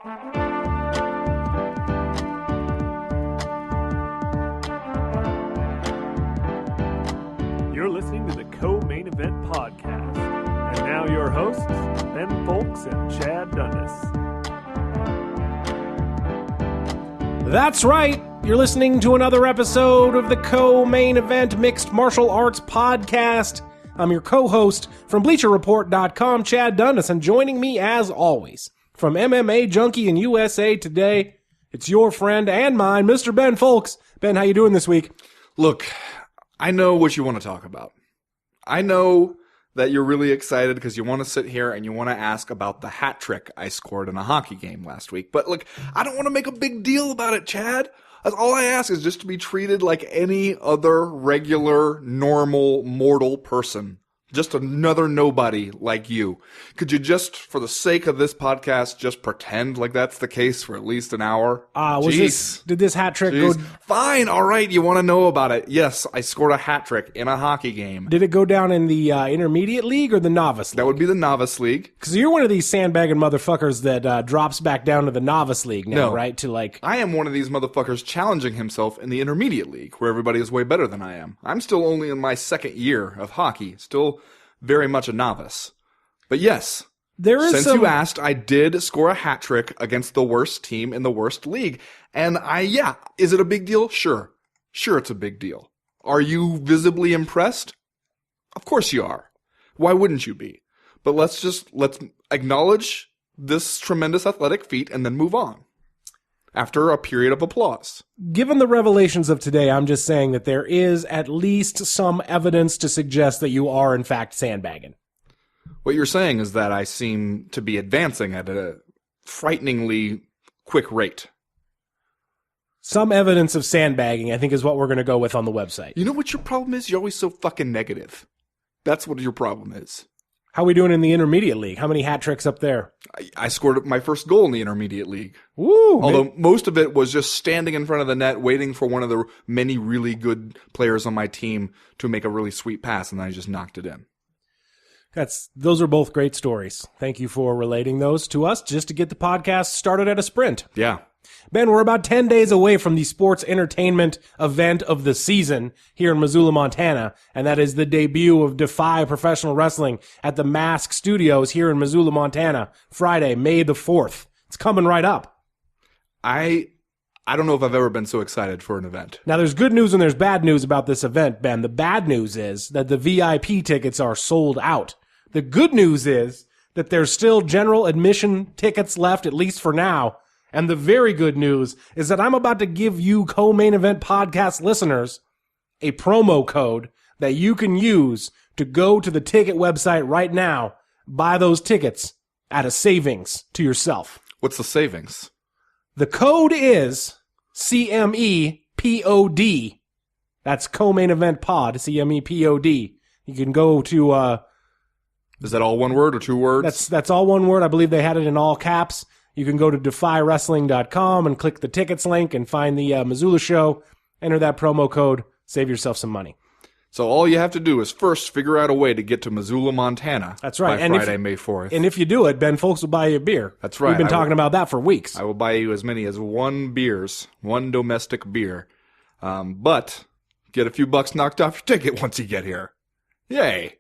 You're listening to the Co-Main Event Podcast. And now your hosts, Ben Fowlkes and Chad Dundas. That's right. You're listening to another episode of the Co-Main Event Mixed Martial Arts Podcast. I'm your co-host from BleacherReport.com, Chad Dundas, and joining me as always from MMA Junkie in USA Today, it's your friend and mine, Mr. Ben Fowlkes. Ben, how you doing this week? Look, I know what you want to talk about. I know that you're really excited because you want to sit here and you want to ask about the hat trick I scored in a hockey game last week. But look, I don't want to make a big deal about it, Chad. All I ask is just to be treated like any other regular, normal, mortal person. Just another nobody like you. Could you just, for the sake of this podcast, just pretend like that's the case for at least an hour? Did this hat trick go... Fine, all right, you want to know about it. Yes, I scored a hat trick in a hockey game. Did it go down in the intermediate league or the novice league? That would be the novice league. Because you're one of these sandbagging motherfuckers that drops back down to the novice league now, No. right? I am one of these motherfuckers challenging himself in the intermediate league, where everybody is way better than I am. I'm still only in my second year of hockey, still very much a novice. But yes, since you asked, I did score a hat trick against the worst team in the worst league. And is it a big deal? Sure. Sure, it's a big deal. Are you visibly impressed? Of course you are. Why wouldn't you be? But let's acknowledge this tremendous athletic feat and then move on after a period of applause. Given the revelations of today, I'm just saying that there is at least some evidence to suggest that you are, in fact, sandbagging. What you're saying is that I seem to be advancing at a frighteningly quick rate. Some evidence of sandbagging, I think, is what we're going to go with on the website. You know what your problem is? You're always so fucking negative. That's what your problem is. How are we doing in the intermediate league? How many hat tricks up there? I scored my first goal in the intermediate league. Woo! Although most of it was just standing in front of the net, waiting for one of the many really good players on my team to make a really sweet pass, and then I just knocked it in. Those are both great stories. Thank you for relating those to us just to get the podcast started at a sprint. Yeah. Ben, we're about 10 days away from the sports entertainment event of the season here in Missoula, Montana, and that is the debut of Defy Professional Wrestling at the Mask Studios here in Missoula, Montana, Friday, May the 4th. It's coming right up. I don't know if I've ever been so excited for an event. Now, there's good news and there's bad news about this event, Ben. The bad news is that the VIP tickets are sold out. The good news is that there's still general admission tickets left, at least for now. And the very good news is that I'm about to give you Co-Main Event Podcast listeners a promo code that you can use to go to the ticket website right now, buy those tickets at a savings to yourself. What's the savings? The code is CMEPOD. That's Co-Main Event Pod, CMEPOD. You can go to... Is that all one word or two words? That's all one word. I believe they had it in all caps. You can go to defywrestling.com and click the tickets link and find the Missoula show. Enter that promo code. Save yourself some money. So all you have to do is first figure out a way to get to Missoula, Montana. That's right. By Friday, May 4th. And if you do it, Ben Fowlkes will buy you a beer. That's right. We've been talking about that for weeks. I will buy you as many as one domestic beer. But get a few bucks knocked off your ticket once you get here. Yay.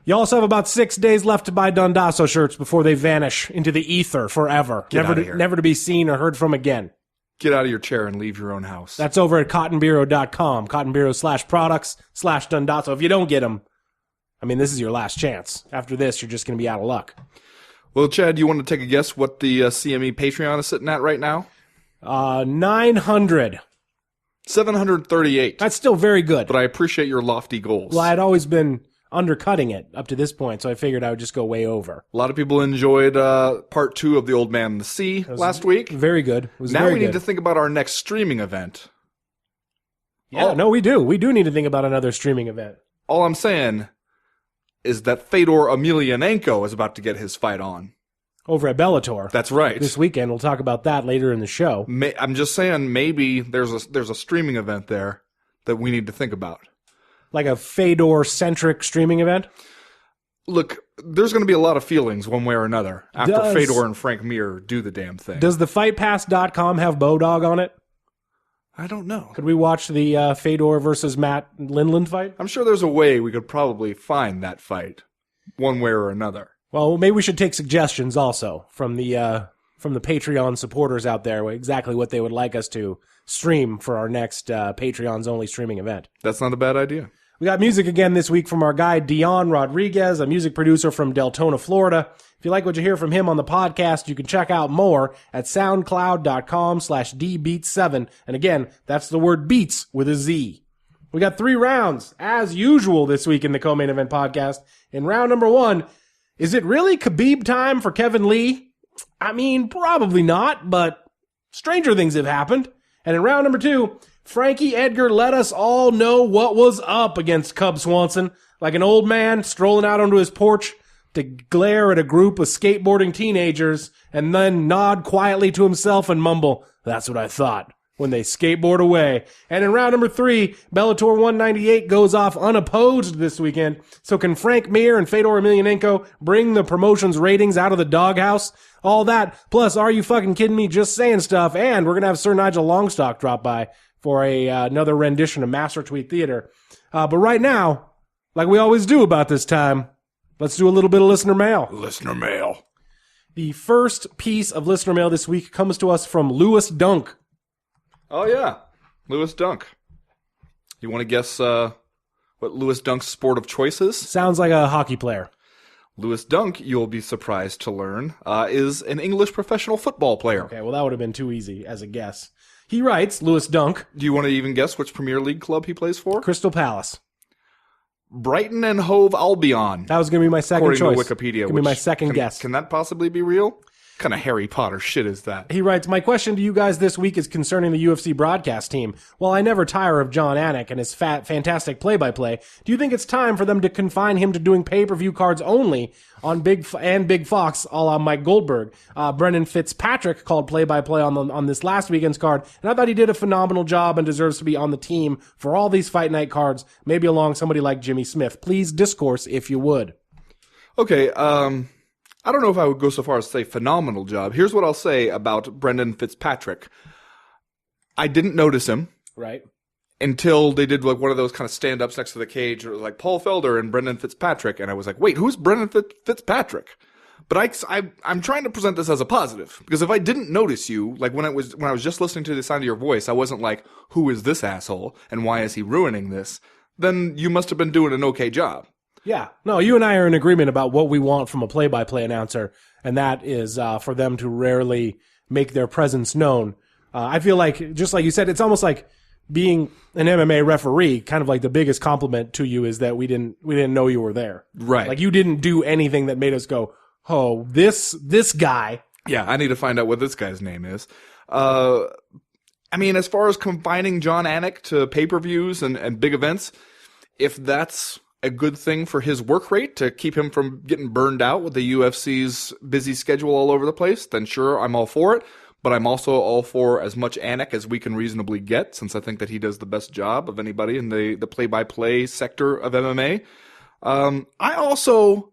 You also have about 6 days left to buy Dundasso shirts before they vanish into the ether forever. Never to be seen or heard from again. Get out of your chair and leave your own house. That's over at cottonbureau.com. Cottonbureau/products/Dundasso. If you don't get them, I mean, this is your last chance. After this, you're just going to be out of luck. Well, Chad, you want to take a guess what the CME Patreon is sitting at right now? 900. 738. That's still very good. But I appreciate your lofty goals. Well, I'd always been undercutting it up to this point, so I figured I would just go way over. A lot of people enjoyed part 2 of The Old Man and the Sea last week. Very good. It was now very we need good. to think about our next streaming event. Yeah, no, we do. We do need to think about another streaming event. All I'm saying is that Fedor Emelianenko is about to get his fight on. Over at Bellator. That's right. This weekend. We'll talk about that later in the show. I'm just saying maybe there's a streaming event there that we need to think about. Like a Fedor-centric streaming event? Look, there's going to be a lot of feelings one way or another after Fedor and Frank Mir do the damn thing. Does the FightPass.com have Bodog on it? I don't know. Could we watch the Fedor versus Matt Lindland fight? I'm sure there's a way we could probably find that fight one way or another. Well, maybe we should take suggestions also from the Patreon supporters out there, exactly what they would like us to stream for our next Patreon's only streaming event. That's not a bad idea. We got music again this week from our guy, Dion Rodriguez, a music producer from Deltona, Florida. If you like what you hear from him on the podcast, you can check out more at soundcloud.com/dbeats7. And again, that's the word beats with a Z. We got 3 rounds, as usual, this week in the Co-Main Event podcast. In round number 1, is it really Khabib time for Kevin Lee? I mean, probably not, but stranger things have happened. And in round number 2, Frankie Edgar let us all know what was up against Cub Swanson, like an old man strolling out onto his porch to glare at a group of skateboarding teenagers and then nod quietly to himself and mumble, "That's what I thought," when they skateboard away. And in round number 3, Bellator 198 goes off unopposed this weekend. So can Frank Mir and Fedor Emelianenko bring the promotion's ratings out of the doghouse? All that, plus Are You Fucking Kidding Me Just Saying Stuff, and we're going to have Sir Nigel Longstock drop by for another rendition of Master Tweet Theater. But right now, like we always do about this time, let's do a little bit of listener mail. Listener mail. The first piece of listener mail this week comes to us from Lewis Dunk. Oh, yeah. Lewis Dunk. You want to guess what Lewis Dunk's sport of choice is? Sounds like a hockey player. Lewis Dunk, you'll be surprised to learn, is an English professional football player. Okay, well, that would have been too easy as a guess. He writes, Lewis Dunk. Do you want to even guess which Premier League club he plays for? Crystal Palace. Brighton and Hove Albion. That was going to be my second choice. According to Wikipedia. Going to be my second guess. Can that possibly be real? What kind of Harry Potter shit is that? He writes, my question to you guys this week is concerning the UFC broadcast team. While I never tire of John Anik and his fantastic play-by-play, do you think it's time for them to confine him to doing pay-per-view cards only on Big Fox, a la Mike Goldberg? Brendan Fitzpatrick called play-by-play on this last weekend's card, and I thought he did a phenomenal job and deserves to be on the team for all these fight night cards, maybe along somebody like Jimmy Smith. Please discourse if you would. Okay, I don't know if I would go so far as to say phenomenal job. Here's what I'll say about Brendan Fitzpatrick. I didn't notice him. Right. Until they did like one of those kind of stand-ups next to the cage. It was like Paul Felder and Brendan Fitzpatrick. And I was like, wait, who's Brendan Fitzpatrick? But I'm trying to present this as a positive. Because if I didn't notice you, like when I was just listening to the sound of your voice, I wasn't like, who is this asshole? And why is he ruining this? Then you must have been doing an okay job. Yeah. No, you and I are in agreement about what we want from a play-by-play announcer, and that is for them to rarely make their presence known. I feel like, just like you said, it's almost like being an MMA referee, kind of like the biggest compliment to you is that we didn't know you were there. Right. Like you didn't do anything that made us go, oh, this guy. Yeah, I need to find out what this guy's name is. I mean, as far as combining John Anik to pay-per-views and big events, if that's a good thing for his work rate to keep him from getting burned out with the UFC's busy schedule all over the place, then sure, I'm all for it. But I'm also all for as much Anik as we can reasonably get, since I think that he does the best job of anybody in the play-by-play sector of MMA. I also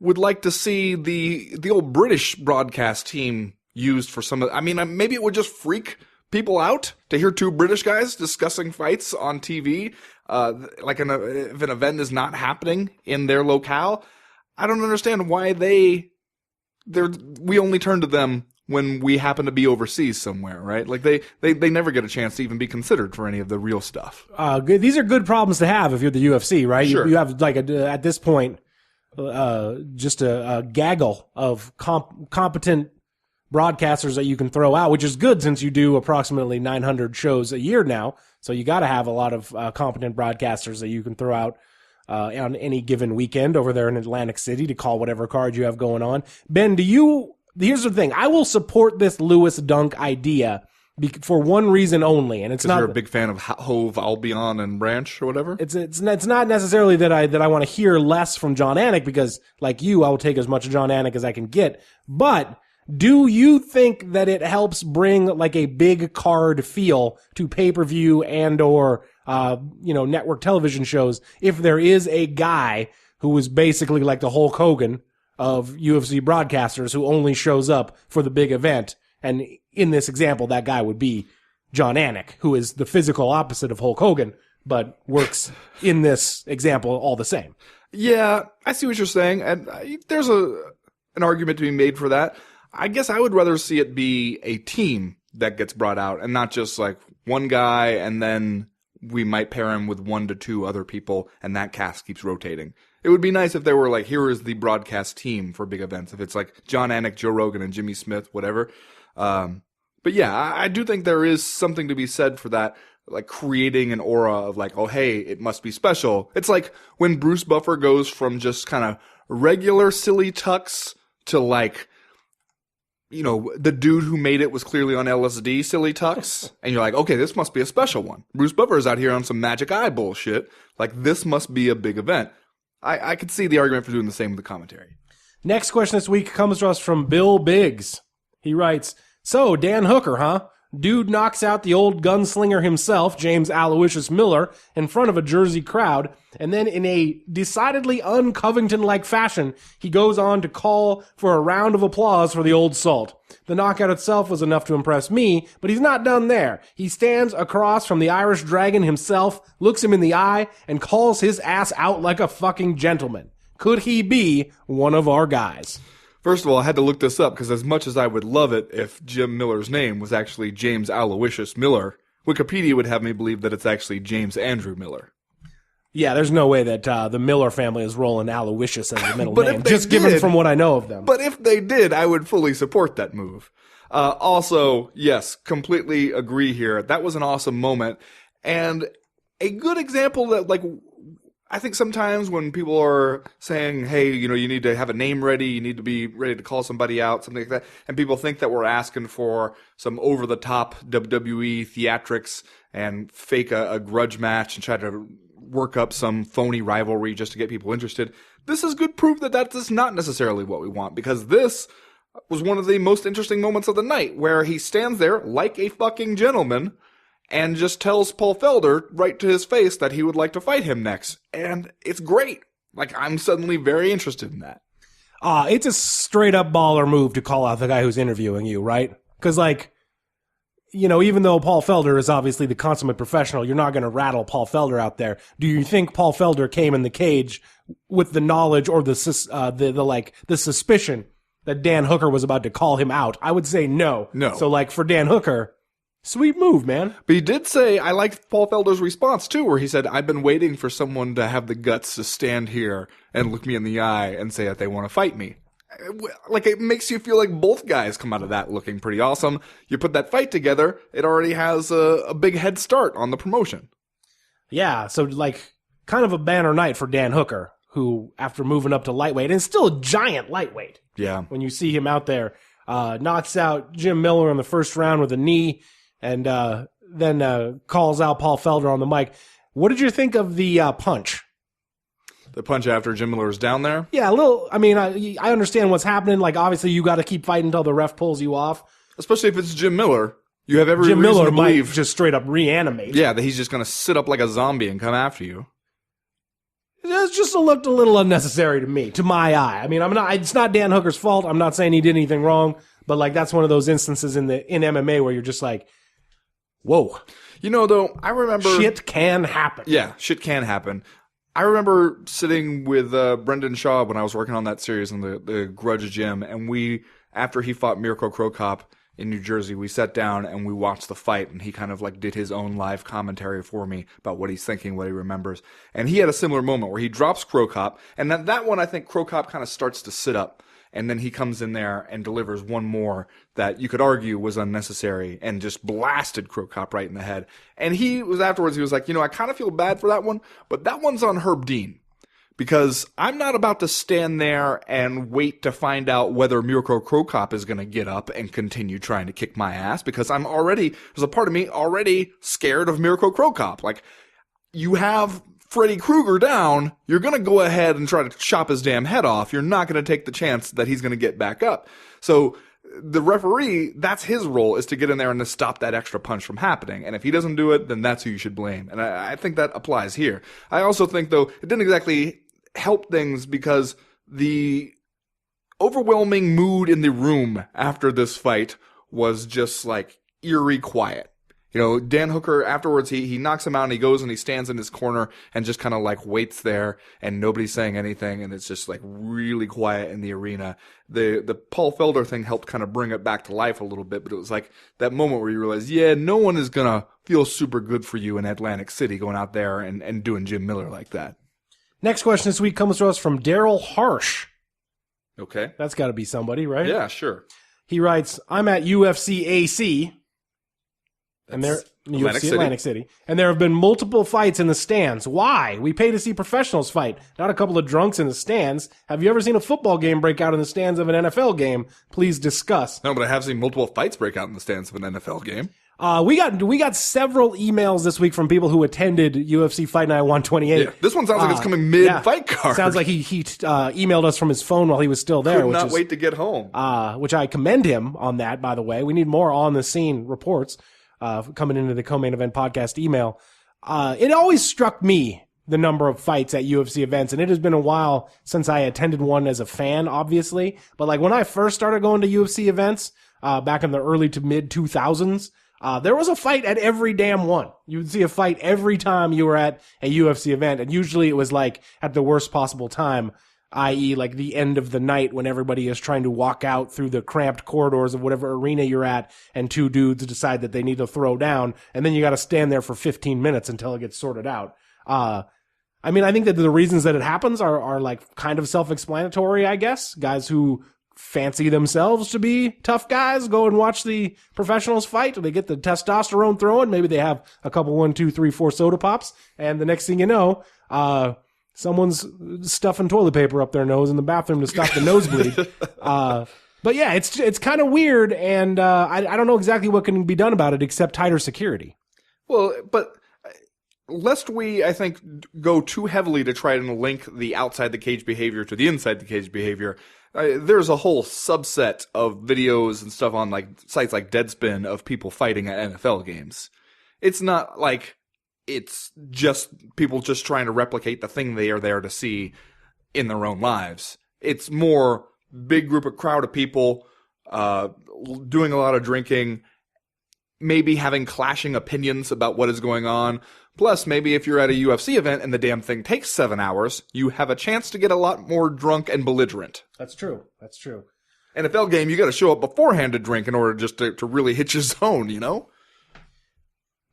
would like to see the old British broadcast team used for some of, I mean, maybe it would just freak people out to hear two British guys discussing fights on TV. Like if an event is not happening in their locale, I don't understand why we only turn to them when we happen to be overseas somewhere, right? Like they never get a chance to even be considered for any of the real stuff. These are good problems to have if you're the UFC, right? Sure. You have like at this point, just a gaggle of competent broadcasters that you can throw out, which is good since you do approximately 900 shows a year now. So you got to have a lot of competent broadcasters that you can throw out on any given weekend over there in Atlantic City to call whatever card you have going on. Ben, here's the thing. I will support this Lewis Dunk idea for one reason only, and it's not. You're a big fan of Hove, Albion, and Branch or whatever. It's not necessarily that I want to hear less from John Anik, because like you, I will take as much John Anik as I can get. But do you think that it helps bring like a big card feel to pay-per-view and or network television shows if there is a guy who was basically like the Hulk Hogan of UFC broadcasters who only shows up for the big event. And in this example, that guy would be John Anik, who is the physical opposite of Hulk Hogan, but works in this example all the same. Yeah, I see what you're saying, and there's an argument to be made for that. I guess I would rather see it be a team that gets brought out, and not just like one guy, and then we might pair him with 1 to 2 other people, and that cast keeps rotating. It would be nice if there were like, here is the broadcast team for big events. If it's like John Anik, Joe Rogan, and Jimmy Smith, whatever. But yeah, I do think there is something to be said for that, like creating an aura of like, oh, hey, it must be special. It's like when Bruce Buffer goes from just kind of regular silly tucks to like, you know, the dude who made it was clearly on LSD silly tucks. And you're like, okay, this must be a special one. Bruce Buffer is out here on some magic eye bullshit. Like, this must be a big event. I could see the argument for doing the same with the commentary. Next question this week comes to us from Bill Biggs. He writes, so, Dan Hooker, huh? Dude knocks out the old gunslinger himself, James Aloysius Miller, in front of a Jersey crowd, and then in a decidedly un-Covington-like fashion, he goes on to call for a round of applause for the old salt. The knockout itself was enough to impress me, but he's not done there. He stands across from the Irish Dragon himself, looks him in the eye, and calls his ass out like a fucking gentleman. Could he be one of our guys? First of all, I had to look this up because as much as I would love it if Jim Miller's name was actually James Aloysius Miller, Wikipedia would have me believe that it's actually James Andrew Miller. Yeah, there's no way that the Miller family is rolling Aloysius as the middle name, just given from what I know of them. But if they did, I would fully support that move. Also, yes, completely agree here. That was an awesome moment. And a good example that, like, I think sometimes when people are saying, hey, you know, you need to have a name ready, you need to be ready to call somebody out, something like that, and people think that we're asking for some over-the-top WWE theatrics and fake a grudge match and try to work up some phony rivalry just to get people interested. This is good proof that that is not necessarily what we want, because this was one of the most interesting moments of the night, where he stands there like a fucking gentleman and just tells Paul Felder right to his face that he would like to fight him next. And it's great. Like, I'm suddenly very interested in that. It's a straight up baller move to call out the guy who's interviewing you, right? Because, like, you know, even though Paul Felder is obviously the consummate professional, you're not going to rattle Paul Felder out there. Do you think Paul Felder came in the cage with the knowledge or the suspicion that Dan Hooker was about to call him out? I would say no. No. So, like, for Dan Hooker, sweet move, man. But he did say, I liked Paul Felder's response, too, where he said, I've been waiting for someone to have the guts to stand here and look me in the eye and say that they want to fight me. Like, it makes you feel like both guys come out of that looking pretty awesome. You put that fight together, it already has a big head start on the promotion. Yeah, so, like, kind of a banner night for Dan Hooker, who, after moving up to lightweight, and still a giant lightweight. Yeah. When you see him out there, knocks out Jim Miller in the first round with a knee, and then calls out Paul Felder on the mic. What did you think of the punch? The punch after Jim Miller was down there? Yeah, a little. I mean, I understand what's happening. Like, obviously, you got to keep fighting until the ref pulls you off. Especially if it's Jim Miller. You have every Jim reason Miller to believe might just straight up reanimate. Yeah, that he's just going to sit up like a zombie and come after you. It just looked a little unnecessary to me, to my eye. I mean, it's not Dan Hooker's fault. I'm not saying he did anything wrong, but like that's one of those instances in MMA where you're just like, whoa. You know, though, I remember shit can happen. Yeah, shit can happen. I remember sitting with Brendan Shaw when I was working on that series in the Grudge Gym, and we, after he fought Mirko Cro Cop in New Jersey, we sat down and we watched the fight, and he kind of like did his own live commentary for me about what he's thinking, what he remembers. And he had a similar moment where he drops Cro Cop, and that one I think Cro Cop kind of starts to sit up, and then he comes in there and delivers one more that you could argue was unnecessary and just blasted Cro Cop right in the head. And he was like, you know, I kind of feel bad for that one, but that one's on Herb Dean. Because I'm not about to stand there and wait to find out whether Mirko Cro Cop is going to get up and continue trying to kick my ass, because there's a part of me already scared of Mirko Cro Cop. Like, you have Freddy Krueger down, you're going to go ahead and try to chop his damn head off. You're not going to take the chance that he's going to get back up. So the referee, that's his role, is to get in there and to stop that extra punch from happening. And if he doesn't do it, then that's who you should blame. And I think that applies here. I also think, though, it didn't exactly helped things because the overwhelming mood in the room after this fight was just like eerie quiet. You know, Dan Hooker afterwards, he knocks him out and he goes and he stands in his corner and just kind of like waits there and nobody's saying anything and it's just like really quiet in the arena. The Paul Felder thing helped kind of bring it back to life a little bit, but it was like that moment where you realize, yeah, no one is gonna feel super good for you in Atlantic City going out there and doing Jim Miller like that. Next question this week comes to us from Daryl Harsh. Okay. That's got to be somebody, right? Yeah, sure. He writes, I'm at UFC AC. And there, Atlantic City. And there have been multiple fights in the stands. Why? We pay to see professionals fight, not a couple of drunks in the stands. Have you ever seen a football game break out in the stands of an NFL game? Please discuss. No, but I have seen multiple fights break out in the stands of an NFL game. We got several emails this week from people who attended UFC Fight Night 128. Yeah, this one sounds like it's coming mid-fight card. Sounds like he emailed us from his phone while he was still there. Could not wait to get home. Which I commend him on that, by the way. We need more on-the-scene reports coming into the Co-Main Event podcast email. It always struck me, the number of fights at UFC events, and it has been a while since I attended one as a fan, obviously. But like when I first started going to UFC events back in the early to mid-2000s, there was a fight at every damn one. You would see a fight every time you were at a UFC event, and usually it was like at the worst possible time, i.e. like the end of the night when everybody is trying to walk out through the cramped corridors of whatever arena you're at, and two dudes decide that they need to throw down, and then you got to stand there for 15 minutes until it gets sorted out. I mean, I think that the reasons that it happens are like kind of self-explanatory, I guess. Guys who fancy themselves to be tough guys go and watch the professionals fight. They get the testosterone throwing. Maybe they have a couple 1, 2, 3, 4 soda pops, and the next thing you know, someone's stuffing toilet paper up their nose in the bathroom to stop the nosebleed. But yeah, it's kind of weird, and I don't know exactly what can be done about it except tighter security. Well, but lest we, I think, go too heavily to try and link the outside the cage behavior to the inside the cage behavior, there's a whole subset of videos and stuff on like sites like Deadspin of people fighting at NFL games. It's not like it's just people just trying to replicate the thing they are there to see in their own lives. It's more big crowd of people doing a lot of drinking, maybe having clashing opinions about what is going on. Plus, maybe if you're at a UFC event and the damn thing takes 7 hours, you have a chance to get a lot more drunk and belligerent. That's true. That's true. NFL game, you got to show up beforehand to drink in order just to really hit your zone, you know?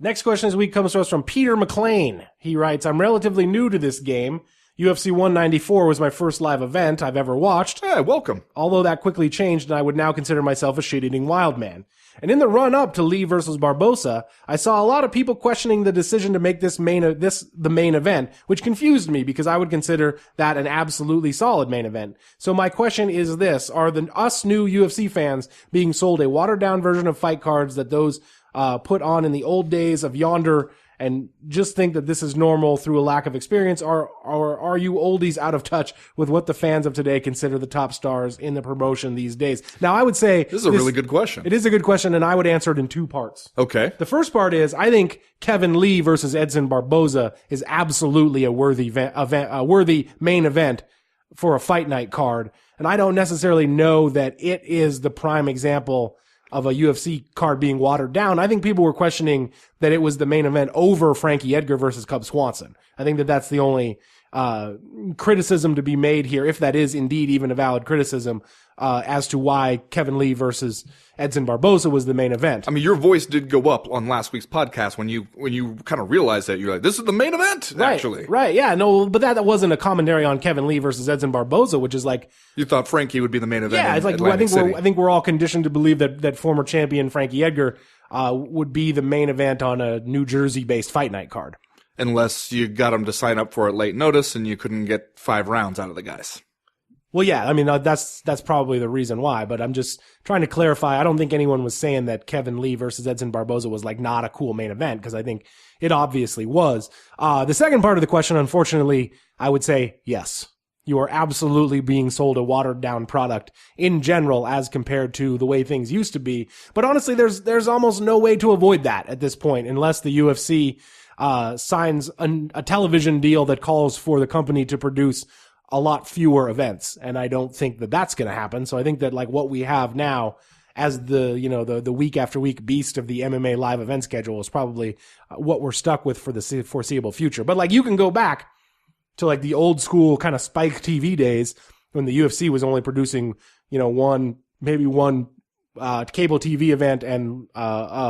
Next question this week comes to us from Peter McLean. He writes, I'm relatively new to this game. UFC 194 was my first live event I've ever watched. Yeah, welcome. Although that quickly changed and I would now consider myself a shit-eating wild man. And in the run-up to Lee versus Barbosa, I saw a lot of people questioning the decision to make this the main event, which confused me because I would consider that an absolutely solid main event. So my question is this, are us new UFC fans being sold a watered-down version of fight cards that those put on in the old days of Yonder and just think that this is normal through a lack of experience, or are you oldies out of touch with what the fans of today consider the top stars in the promotion these days? Now, I would say this is a really good question. It is a good question, and I would answer it in two parts. Okay. The first part is, I think Kevin Lee versus Edson Barboza is absolutely a worthy main event for a fight night card, and I don't necessarily know that it is the prime example of a UFC card being watered down. I think people were questioning that it was the main event over Frankie Edgar versus Cub Swanson. I think that that's the only criticism to be made here, if that is indeed even a valid criticism, as to why Kevin Lee versus Edson Barboza was the main event. I mean, your voice did go up on last week's podcast when you kind of realized that. You're like, this is the main event, actually. Right, yeah, no, but that wasn't a commentary on Kevin Lee versus Edson Barboza, which is like... You thought Frankie would be the main event. Yeah, it's like, I think we're all conditioned to believe that former champion Frankie Edgar would be the main event on a New Jersey-based fight night card. Unless you got him to sign up for it late notice and you couldn't get 5 rounds out of the guys. Well, yeah, I mean, that's probably the reason why, but I'm just trying to clarify. I don't think anyone was saying that Kevin Lee versus Edson Barboza was like not a cool main event, because I think it obviously was. The second part of the question, unfortunately, I would say yes. You are absolutely being sold a watered down product in general as compared to the way things used to be. But honestly, there's almost no way to avoid that at this point, unless the UFC signs a television deal that calls for the company to produce a lot fewer events. And I don't think that that's going to happen. So I think that like what we have now as the week after week beast of the MMA live event schedule is probably what we're stuck with for the foreseeable future. But like you can go back to like the old school kind of Spike TV days when the UFC was only producing, one cable TV event and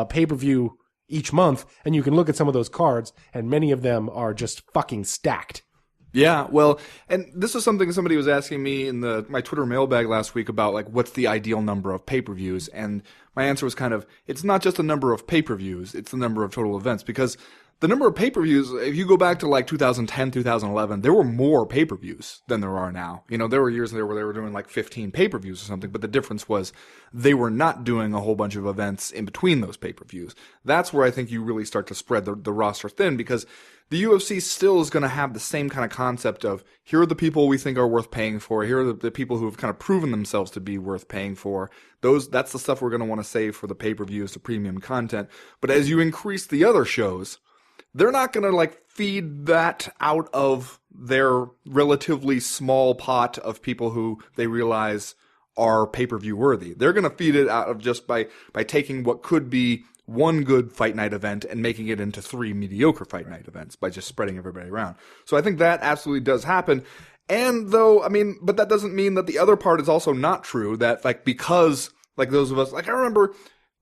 pay-per-view each month, and you can look at some of those cards, and many of them are just fucking stacked. Yeah, well, and this is something somebody was asking me in my Twitter mailbag last week about, like, what's the ideal number of pay-per-views, and my answer was kind of, it's not just the number of pay-per-views, it's the number of total events, because the number of pay-per-views, if you go back to like 2010, 2011, there were more pay-per-views than there are now. There were years there where they were doing like 15 pay-per-views or something, but the difference was they were not doing a whole bunch of events in between those pay-per-views. That's where I think you really start to spread the roster thin, because the UFC still is going to have the same kind of concept of, here are the people we think are worth paying for, here are the people who have kind of proven themselves to be worth paying for. That's the stuff we're going to want to save for the pay-per-views, the premium content. But as you increase the other shows, they're not going to like feed that out of their relatively small pot of people who they realize are pay-per-view worthy. They're going to feed it out of just by taking what could be one good fight night event and making it into 3 mediocre fight night events by just spreading everybody around. So I think that absolutely does happen. And though, but that doesn't mean that the other part is also not true, that like, because like those of us, like I remember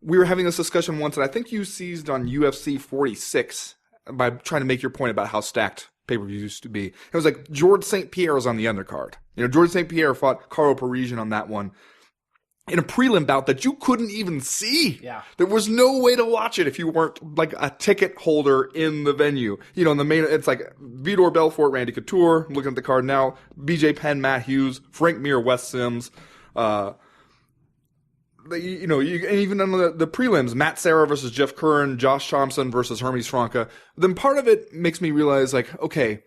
we were having this discussion once, and I think you seized on UFC 46 by trying to make your point about how stacked pay-per-views used to be. It was like George St. Pierre was on the undercard. George St. Pierre fought Karo Parisian on that one in a prelim bout that you couldn't even see. Yeah. There was no way to watch it if you weren't like a ticket holder in the venue. In the main, it's like Vitor Belfort, Randy Couture. I'm looking at the card now. BJ Penn, Matt Hughes, Frank Mir, Wes Sims. Even on the prelims, Matt Serra versus Jeff Curran, Josh Thompson versus Hermes Franca, then part of it makes me realize, like, okay,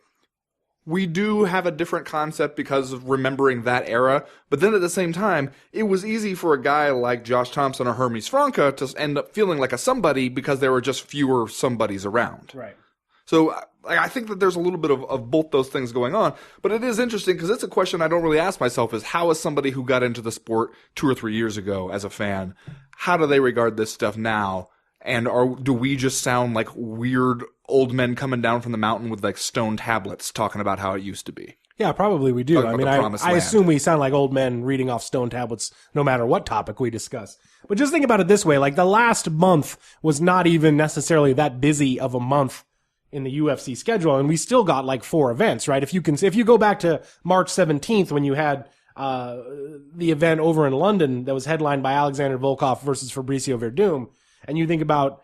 we do have a different concept because of remembering that era, but then at the same time, it was easy for a guy like Josh Thompson or Hermes Franca to end up feeling like a somebody because there were just fewer somebodies around. Right. So I think that there's a little bit of both those things going on, but it is interesting because it's a question I don't really ask myself is, how is somebody who got into the sport 2 or 3 years ago as a fan, how do they regard this stuff now? And do we just sound like weird old men coming down from the mountain with like stone tablets talking about how it used to be? Yeah, probably we do. I assume we sound like old men reading off stone tablets no matter what topic we discuss. But just think about it this way, like the last month was not even necessarily that busy of a month in the UFC schedule, and we still got like 4 events, right? If you go back to March 17th when you had the event over in London that was headlined by Alexander Volkov versus Fabricio Verdum, and you think about,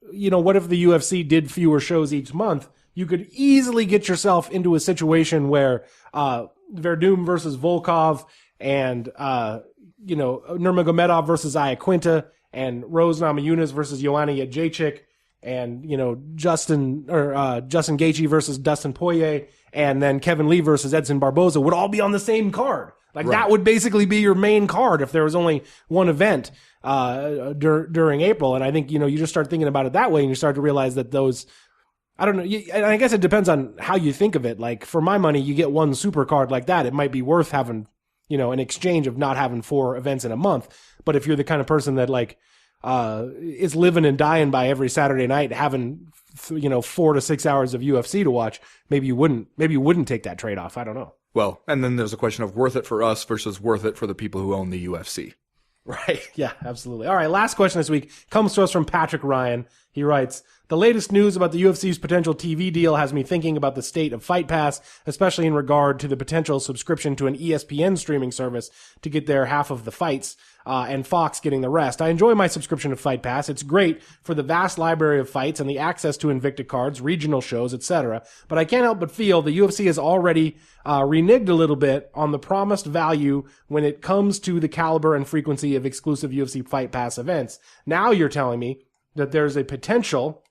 what if the UFC did fewer shows each month? You could easily get yourself into a situation where Verdum versus Volkov and Nurmagomedov versus Iaquinta and Rose Namajunas versus Joanna Jędrzejczyk and Justin Gaethje versus Dustin Poirier, and then Kevin Lee versus Edson Barboza would all be on the same card. Like, right. That would basically be your main card if there was only one event during April. And I think you just start thinking about it that way, and you start to realize that those, I don't know. And I guess it depends on how you think of it. Like, for my money, you get one super card like that, it might be worth having an exchange of not having 4 events in a month. But if you're the kind of person that like is living and dying by every Saturday night having 4 to 6 hours of UFC to watch, maybe you wouldn't take that trade off. I don't know. Well, and then there's a question of worth it for us versus worth it for the people who own the UFC. Right. Yeah, absolutely. All right. Last question this week comes to us from Patrick Ryan. He writes, the latest news about the UFC's potential TV deal has me thinking about the state of Fight Pass, especially in regard to the potential subscription to an ESPN streaming service to get their half of the fights, and Fox getting the rest. I enjoy my subscription to Fight Pass. It's great for the vast library of fights and the access to Invicta cards, regional shows, etc. But I can't help but feel the UFC has already reneged a little bit on the promised value when it comes to the caliber and frequency of exclusive UFC Fight Pass events. Now you're telling me that there's a potential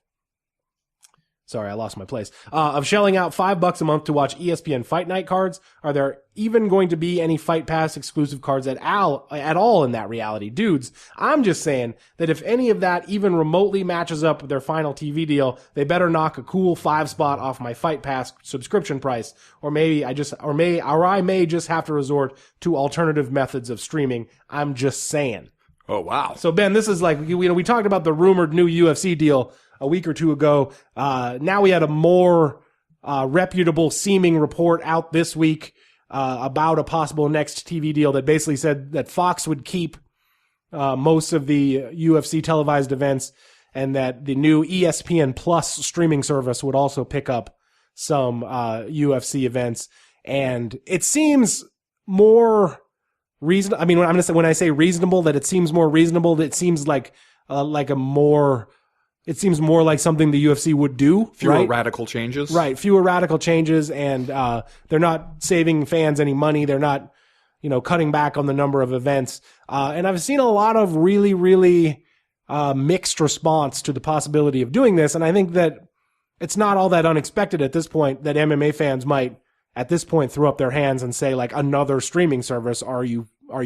Sorry, I lost my place. Of shelling out $5 a month to watch ESPN Fight Night cards. Are there even going to be any Fight Pass exclusive cards at all in that reality? Dudes, I'm just saying that if any of that even remotely matches up with their final TV deal, they better knock a cool 5 spot off my Fight Pass subscription price, or I may just have to resort to alternative methods of streaming. I'm just saying. Oh, wow. So Ben, this is like, we talked about the rumored new UFC deal a week or two ago. Now we had a more reputable seeming report out this week about a possible next TV deal that basically said that Fox would keep most of the UFC televised events, and that the new ESPN Plus streaming service would also pick up some UFC events. And it seems more reasonable. I mean, when I say reasonable, that it seems more reasonable, that it seems like it seems more like something the UFC would do. Fewer radical changes. Right. Fewer radical changes. And they're not saving fans any money. They're not, cutting back on the number of events. And I've seen a lot of really, really mixed response to the possibility of doing this. And I think that it's not all that unexpected at this point that MMA fans might, at this point, throw up their hands and say, like, another streaming service. Are you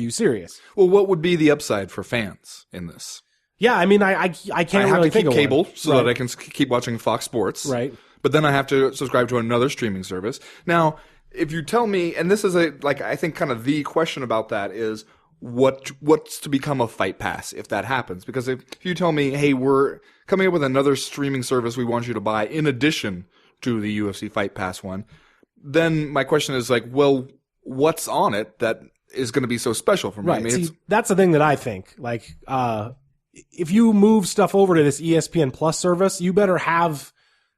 serious? Well, what would be the upside for fans in this? Yeah, I mean, I can't really think of cable one. so that I can keep watching Fox Sports. Right. But then I have to subscribe to another streaming service. Now, if you tell me, and this is I think kind of the question about that is what's to become of Fight Pass if that happens? Because if you tell me, hey, we're coming up with another streaming service we want you to buy in addition to the UFC Fight Pass one, then my question is like, well, what's on it that is going to be so special for me? Right. I mean, that's the thing that I think. Like, if you move stuff over to this ESPN Plus service, you better have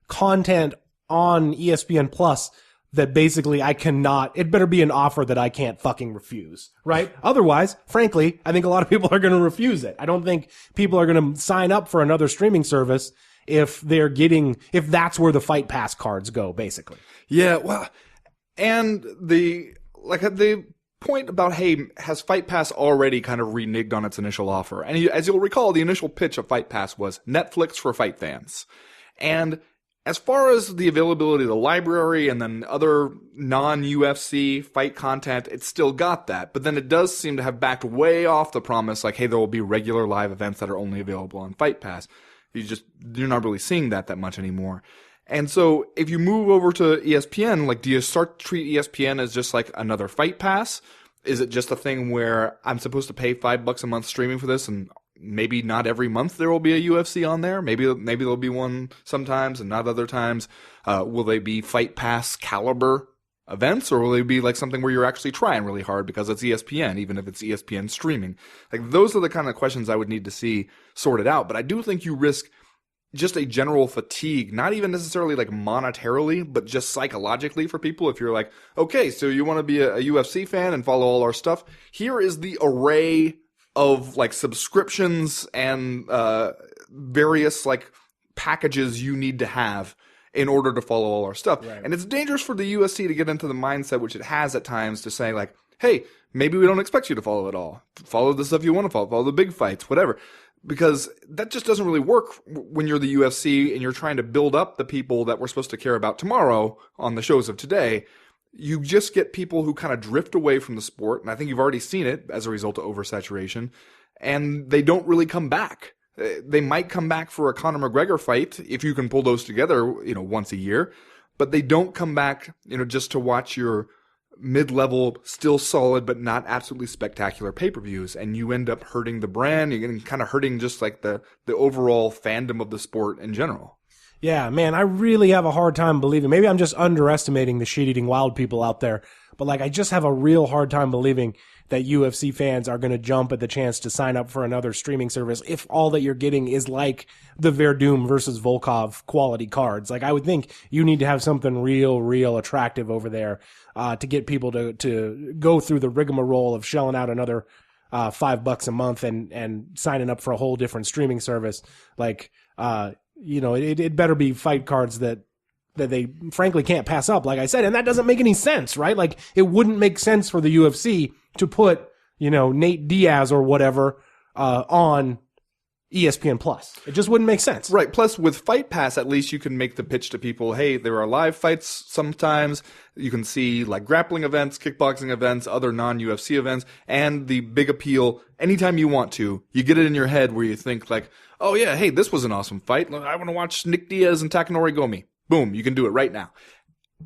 content on ESPN Plus that basically it better be an offer that I can't fucking refuse, right? Otherwise, frankly, I think a lot of people are going to refuse it. I don't think people are going to sign up for another streaming service if that's where the Fight Pass cards go, basically. Yeah, well, and the point about, hey, has Fight Pass already kind of reneged on its initial offer? And as you'll recall, the initial pitch of Fight Pass was Netflix for fight fans. And as far as the availability of the library and then other non-UFC fight content, it's still got that. But then it does seem to have backed way off the promise, like, hey, there will be regular live events that are only available on Fight Pass. You're not really seeing that much anymore. And so if you move over to ESPN, like, do you start to treat ESPN as just like another Fight Pass? Is it just a thing where I'm supposed to pay $5 a month streaming for this, and maybe not every month there will be a UFC on there? Maybe there'll be one sometimes and not other times. Will they be Fight Pass caliber events, or will they be like something where you're actually trying really hard because it's ESPN, even if it's ESPN streaming? Like, those are the kind of questions I would need to see sorted out. But I do think you risk just a general fatigue, not even necessarily like monetarily, but just psychologically for people. If you're like, okay, so you want to be a UFC fan and follow all our stuff, here is the array of like subscriptions and various like packages you need to have in order to follow all our stuff. Right. And it's dangerous for the UFC to get into the mindset, which it has at times, to say like, hey, maybe we don't expect you to follow it all. Follow the stuff you want to follow the big fights, whatever. Because that just doesn't really work when you're the UFC and you're trying to build up the people that we're supposed to care about tomorrow on the shows of today. You just get people who kind of drift away from the sport, and I think you've already seen it as a result of oversaturation, and they don't really come back. They might come back for a Conor McGregor fight if you can pull those together, once a year, but they don't come back, just to watch your mid-level, still solid, but not absolutely spectacular pay-per-views, and you end up hurting the brand. You're kind of hurting just like the overall fandom of the sport in general. Yeah, man, I really have a hard time believing. Maybe I'm just underestimating the shit-eating wild people out there, but like, I just have a real hard time believing that UFC fans are going to jump at the chance to sign up for another streaming service if all that you're getting is like the Verdum versus Volkov quality cards. Like, I would think you need to have something real attractive over there to get people to go through the rigmarole of shelling out another $5 a month and signing up for a whole different streaming service. Like, it better be fight cards that they frankly can't pass up, like I said, and that doesn't make any sense, right? Like, it wouldn't make sense for the UFC to put, Nate Diaz or whatever on ESPN Plus. It just wouldn't make sense. Right. Plus, with Fight Pass, at least you can make the pitch to people, hey, there are live fights sometimes. You can see like grappling events, kickboxing events, other non-UFC events, and the big appeal, anytime you want to, you get it in your head where you think like, oh yeah, hey, this was an awesome fight. I want to watch Nick Diaz and Takanori Gomi. Boom, you can do it right now.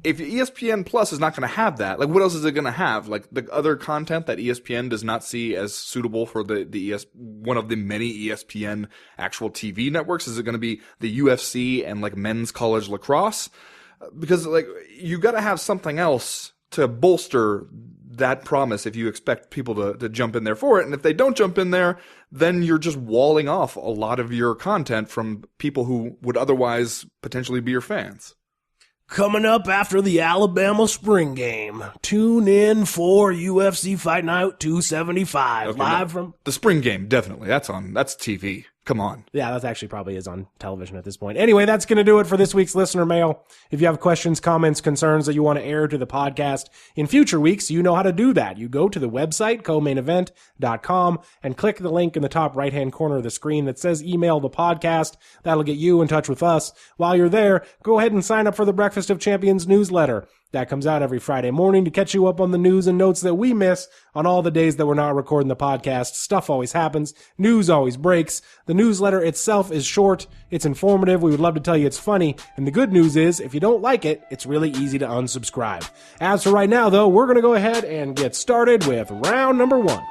If ESPN Plus is not going to have that, like what else is it going to have? Like the other content that ESPN does not see as suitable for one of the many ESPN actual TV networks? Is it going to be the UFC and like men's college lacrosse? Because like you got to have something else to bolster that promise if you expect people to jump in there for it. And if they don't jump in there, then you're just walling off a lot of your content from people who would otherwise potentially be your fans. Coming up after the Alabama spring game, tune in for UFC Fight Night 275 Okay, live from the spring game. Definitely, that's TV. Come on. Yeah, that actually probably is on television at this point. Anyway, that's going to do it for this week's listener mail. If you have questions, comments, concerns that you want to air to the podcast in future weeks, you know how to do that. You go to the website, co-mainevent.com, and click the link in the top right-hand corner of the screen that says email the podcast. That'll get you in touch with us. While you're there, go ahead and sign up for the Breakfast of Champions newsletter. That comes out every Friday morning to catch you up on the news and notes that we miss on all the days that we're not recording the podcast. Stuff always happens. News always breaks. The newsletter itself is short. It's informative. We would love to tell you it's funny. And the good news is, if you don't like it, it's really easy to unsubscribe. As for right now, though, we're going to go ahead and get started with round number 1.